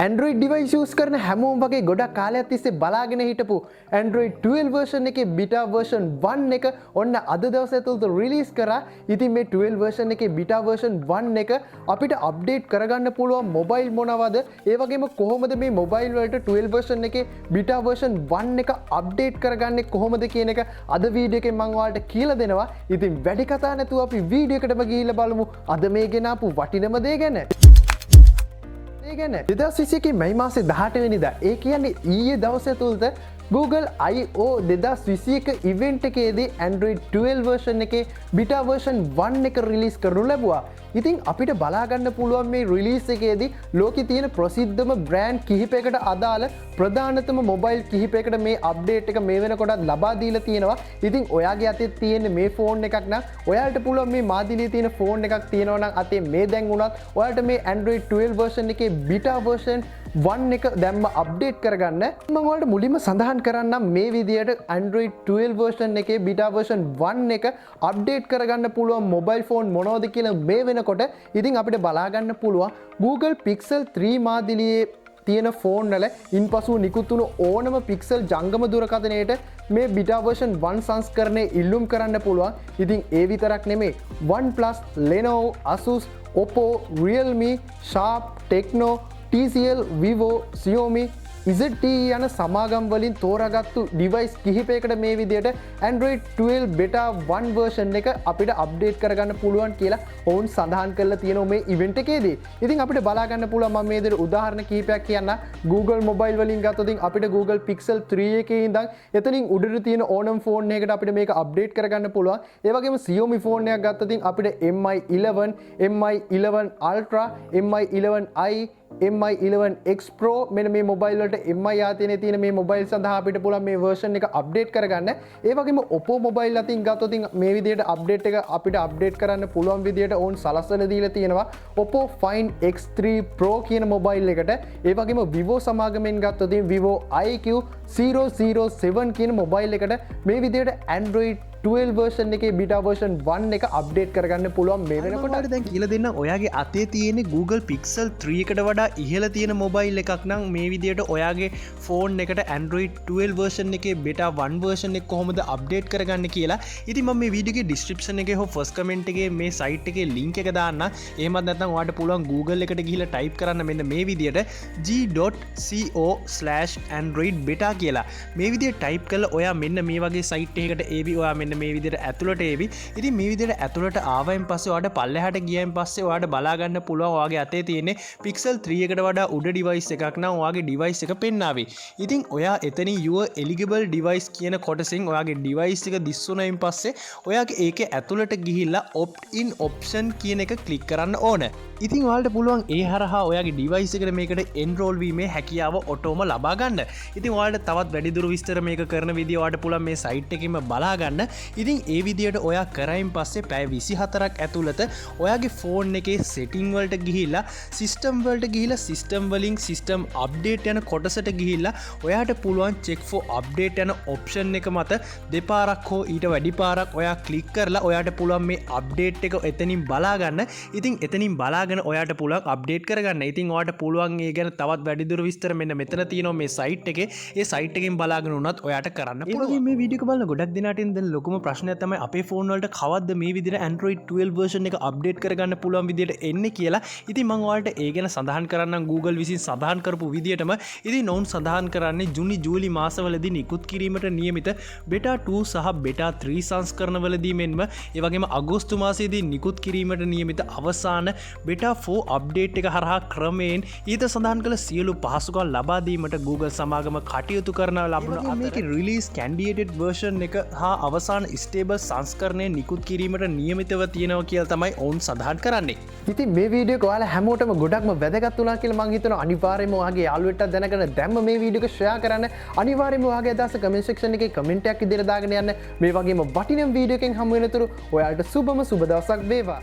Android device use කරන හැමෝම වගේ ගොඩක් කාලයක් තිස්සේ බලාගෙන හිටපු Android 12 version එකේ beta version 1 එක ඔන්න අද දවසේ තුලට release කරා. ඉතින් මේ 12 version එකේ beta version 1 එක අපිට update කරගන්න පුළුවන් mobile මොනවද? ඒ වගේම කොහොමද මේ mobile වලට 12 version එකේ beta version 1 එක update කරගන්නේ කොහොමද කියන එක අද වීඩියෝ එකෙන් මම ඔයාලට කියලා දෙනවා. ඉතින් වැඩි කතා නැතුව අපි වීඩියෝ එකටම ගිහිල්ලා බලමු අද මේ ගෙනාපු වටිනම දේ ගැන. ගැන 2021 මැයි මාසේ 18 වෙනිදා ඒ කියන්නේ ඊයේ දවසේ තුලට Google I/O 2021 ඉවෙන්ට් එකේදී Android 12 version එකේ beta version 1 එක රිලීස් කරනු ලැබුවා. ඉතින් අපිට බලා ගන්න පුළුවන් මේ රිලීස් එකේදී ලෝකේ තියෙන ප්‍රසිද්ධම බ්‍රෑන්ඩ් කිහිපයකට අදාළ ප්‍රධානතම මොබයිල් කිහිපයකට මේ අප්ඩේට් එක මේ වෙනකොටත් ලබා දීලා තියෙනවා. ඉතින් ඔයාගේ අතේ තියෙන මේ ෆෝන් එකක් නම් ඔයාලට පුළුවන් මේ මාදිලියේ තියෙන ෆෝන් එකක් තියෙනවා නම් අතේ මේ දැන් උනත් ඔයාලට මේ Android 12 version එකේ beta version 1 එක දැම්ම අප්ඩේට් කරගන්න. මම ඔයාලට මුලින්ම සඳහන් කරන්නම් මේ විදියට Android 12 version එකේ beta version 1 එක අප්ඩේට් කරගන්න පුළුවන් මොබයිල් ෆෝන් මොනවද කියලා මේ වෙනකොට ඉතින් අපිට බලා ගන්න පුළුවන් Google Pixel 3 මාදිලියේ තියෙන ෆෝන් වල ඉන්පසු නිකුත් වුණු ඕනම Pixel ජංගම දුරකථනයට මේ beta version 1 සංස්කරණය ඉල්ලුම් කරන්න පුළුවන්. ඉතින් ඒ විතරක් නෙමෙයි OnePlus, Lenovo, Asus, Oppo, Realme, Sharp, Tecno, TCL, Vivo, Xiaomi, ZTE යන සමාගම් වලින් තෝරාගත්තු ඩිවයිස් කිහිපයකට මේ විදියට Android 12 beta 1 version එක අපිට අප්ඩේට් කරගන්න පුළුවන් කියලා ඔවුන් සඳහන් කරලා තියෙනවා මේ ඉවෙන්ට් එකේදී. ඉතින් අපිට බලා ගන්න පුළුවන් මම මේ විදියට උදාහරණ කිහිපයක් කියන්න. Google mobile වලින් ගත්තොත් අපිට Google Pixel 3 එකේ ඉඳන් එතනින් උඩට තියෙන ඕනම ෆෝන් එකකට අපිට මේක අප්ඩේට් කරගන්න පුළුවන්. ඒ වගේම Xiaomi ෆෝන් එකක් ගත්තොත් අපිට Mi 11, Mi 11 Ultra, Mi 11i, Mi 11X Pro මෙන්න මේ මොබයිල් වලට Mi ආතීනේ තියෙන මේ මොබයිල් සඳහා අපිට පුළුවන් මේ version එක අප්ඩේට් කරගන්න. ඒ වගේම Oppo මොබයිල් අතින් ගත්තොත් මේ විදියට අප්ඩේට් එක අපිට අප්ඩේට් කරන්න පුළුවන් විදියට ඕන් සලස්සලා දීලා තියෙනවා Oppo Find X3 Pro කියන මොබයිල් එකට. ඒ වගේම Vivo සමාගමෙන් ගත්තොත් Vivo IQ007 කියන මොබයිල් එකට මේ විදියට Android 12 version එකේ beta version 1 එක අප්ඩේට් කරගන්න පුළුවන් මේ වෙනකොට. දැන් කියලා දෙන්න ඔයාගේ අතේ තියෙන Google Pixel 3 එකට වඩා ඉහළ තියෙන මොබයිල් එකක් නම් මේ විදියට ඔයාගේ ෆෝන් එකට Android 12 version එකේ beta 1 version එක කොහොමද අප්ඩේට් කරගන්න කියලා. ඉතින් මම මේ වීඩියෝ එකේ description එකේ හෝ first comment එකේ මේ site එකේ link එක දාන්න. එහෙමත් නැත්නම් ඔයාලට පුළුවන් Google එකට ගිහිල්ලා type කරන්න මෙන්න මේ විදියට g.co/android beta කියලා. මේ විදියට type කරලා ඔයා මෙන්න මේ වගේ site එකකට ඒවි ඔයා මෙන්න මේ විදිහට ඇතුළට ඒවි. ඉතින් මේ විදිහට ඇතුළට ආවයින් පස්සේ ඔයාලට පල්ලෙහාට ගියයින් පස්සේ ඔයාලට බලා ගන්න පුළුවන් ඔයාගේ අතේ තියෙන Pixel 3 එකට වඩා උඩ device එකක් නම් ඔයාගේ device එක පෙන්නාවි. ඉතින් ඔයා එතනින් your eligible device කියන කොටසෙන් ඔයාගේ device එක දිස් වුණයින් පස්සේ ඔයාගේ ඒකේ ඇතුළට ගිහිල්ලා opt in option කියන එක click කරන්න ඕන. ඉතින් ඔයාලට පුළුවන් ඒ හරහා ඔයාගේ device එකට මේකට enroll වීමේ හැකියාව ඔටෝම ලබා ගන්න. ඉතින් ඔයාලට තවත් වැඩිදුර විස්තර මේක කරන විදිය ඔයාලට පුළුවන් මේ site එකෙන්ම බලා ගන්න. ඉතින් ඒ විදියට ඔයා කරයින් පස්සේ පැය 24ක් ඇතුළත ඔයාගේ ෆෝන් එකේ setting වලට ගිහිල්ලා system වලට ගිහිල්ලා system වලින් system update යන කොටසට ගිහිල්ලා ඔයාට පුළුවන් check for update යන option එක මත දෙපාරක් හෝ ඊට වැඩි පාරක් ඔයා click කරලා ඔයාට පුළුවන් මේ update එක එතනින් බලා ගන්න. ඉතින් එතනින් බලාගෙන ඔයාට පුළුවන් update කරගන්න. ඉතින් ඔයාට පුළුවන් ඒ ගැන තවත් වැඩිදුර විස්තර මෙන්න මෙතන තියෙනවා මේ site එකේ. ඒ site එකෙන් බලාගෙන උනත් ඔයාට කරන්න පුළුවන්. ඒ වගේ මේ වීඩියෝ එක බලන ගොඩක් දිනාටින් දැන් ලොකුම ප්‍රශ්නයක් තමයි අපේ ෆෝන් වලට කවද්ද මේ විදිහට Android 12 version එක අප්ඩේට් කරගන්න පුළුවන් විදිහට එන්නේ කියලා. ඉතින් මම ඔයාලට ඒ ගැන සඳහන් කරන්නම් Google විසින් සඳහන් කරපු විදිහටම. ඉතින් ඔවුන් සඳහන් කරන්නේ ජුනි ජූලි මාසවලදී නිකුත් කිරීමට නියමිත beta 2 සහ beta 3 සංස්කරණවලදී මෙන්ම ඒ වගේම අගෝස්තු මාසයේදී නිකුත් කිරීමට නියමිත අවසාන beta 4 අප්ඩේට් එක හරහා ක්‍රමයෙන් ඊට සඳහන් කළ සියලු පහසුකම් ලබා දීමට Google සමාගම කටයුතු කරන ලබන මේකේ release candidate version එක හා අවසාන ස්ටේබල් සංස්කරණය නිකුත් කිරීමට නියමිතව තියෙනවා කියලා තමයි ඔවුන් සඳහන් කරන්නේ. ඉතින් මේ වීඩියෝ එක ඔයාලා හැමෝටම ගොඩක්ම වැදගත් වුණා කියලා මම හිතනවා. අනිවාර්යයෙන්ම ඔයාගේ යාළුවෙක්ට දැනගෙන දැම්ම මේ වීඩියෝ එක share කරන්න. අනිවාර්යයෙන්ම ඔයාගේ අදහස comment section එකේ comment එකක් ඉදිරියට දාගෙන යන්න. මේ වගේම වටිනා වීඩියෝ එකකින් හමු වෙනතුරු ඔයාලට සුබ දවසක් වේවා.